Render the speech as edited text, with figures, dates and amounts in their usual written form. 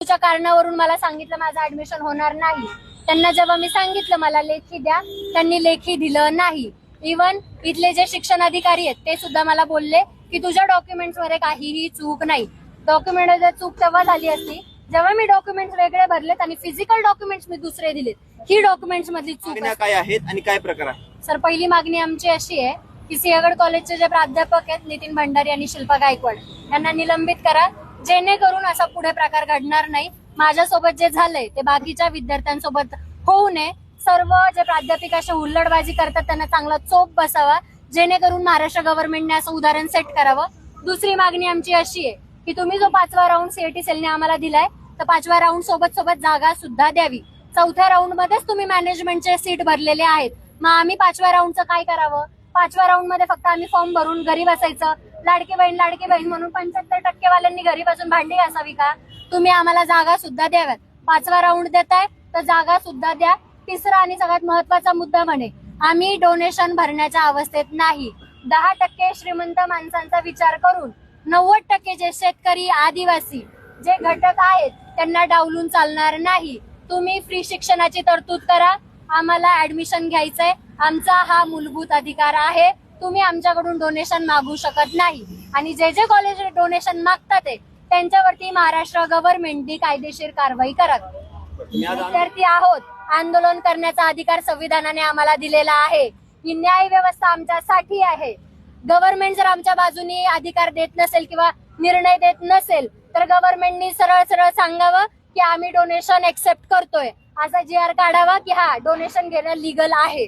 च्या कारणावरून मला सांगितलं माझं ऍडमिशन होणार नाही. त्यांना जेव्हा मी सांगितलं मला लेखी द्या, त्यांनी लेखी दिलं नाही. इव्हन इथले जे शिक्षण अधिकारी आहेत ते सुद्धा मला बोलले की तुझ्या डॉक्युमेंट्स मध्ये काहीही चूक नाही. डॉक्युमेंट जर चूक तेव्हा झाली असती जेव्हा मी डॉक्युमेंट्स वेगळे भरलेत आणि फिजिकल डॉक्युमेंट्स मी दुसरे दिलेत. ही डॉक्युमेंट्स मधली चूक काय आहेत आणि काय प्रकार आहे? सर, पहिली मागणी आमची अशी आहे की सिंहगड कॉलेजचे जे प्राध्यापक आहेत नितीन भंडारी आणि शिल्पा गायकवाड यांना निलंबित करा, जेणेकरून असा पुढे प्रकार घडणार नाही. माझ्यासोबत जे झालंय ते बाकीच्या विद्यार्थ्यांसोबत होऊ नये. सर्व जे प्राध्यापिका अशा हुल्लडबाजी करतात त्यांना चांगला चोप बसावा, जेणेकरून महाराष्ट्र गव्हर्नमेंटने असं उदाहरण सेट करावं. दुसरी मागणी आमची अशी आहे की तुम्ही जो 5वा राऊंड सीएटी सेलने आम्हाला दिलाय तर 5व्या राऊंड सोबत जागा सुद्धा द्यावी. 4थ्या राऊंड मध्येच तुम्ही मॅनेजमेंटचे सीट भरलेले आहेत, मग आम्ही 5व्या राऊंडचं काय करावं? 5व्या राऊंड मध्ये फक्त आम्ही फॉर्म भरून घरी बसायचं, लाडकी बहीण म्हणून 75% वाल्यांनी घरी बसून भांडी घासावी का? तुम्ही आम्हाला जागा सुद्धा द्याव्यात. 5वा राऊंड देताय तर जागा सुद्धा द्या. तिसरा आणि सगळ्यात महत्वाचा मुद्दा म्हणे आम्ही डोनेशन भरण्याच्या अवस्थेत नाही. 10% श्रीमंत माणसांचा विचार करून 90% जे शेतकरी आदिवासी जे घटक आहेत त्यांना डावलून चालणार नाही. तुम्ही फ्री शिक्षणाची तरतूद करा, आम्हाला ऍडमिशन घ्यायचंय, आमचा हा मूलभूत अधिकार आहे. तुम्ही आमच्याकडून डोनेशन मागू शकत नाही. आणि जे जे कॉलेज डोनेशन मागतात त्यांच्यावरती महाराष्ट्र गव्हर्नमेंटनी कायदेशीर कारवाई करावी. विद्यार्थी आहोत, आंदोलन करण्याचा अधिकार संविधानाने आम्हाला दिलेला आहे. ही न्याय व्यवस्था आमच्यासाठी आहे. गव्हर्नमेंट जर आमच्या बाजूनी अधिकार देत नसेल किंवा निर्णय देत नसेल तर गव्हर्नमेंटनी सरळ सरळ सांगावं की आम्ही डोनेशन एक्सेप्ट करतोय, असा GR काढावा की हा डोनेशन घेणं लिगल आहे.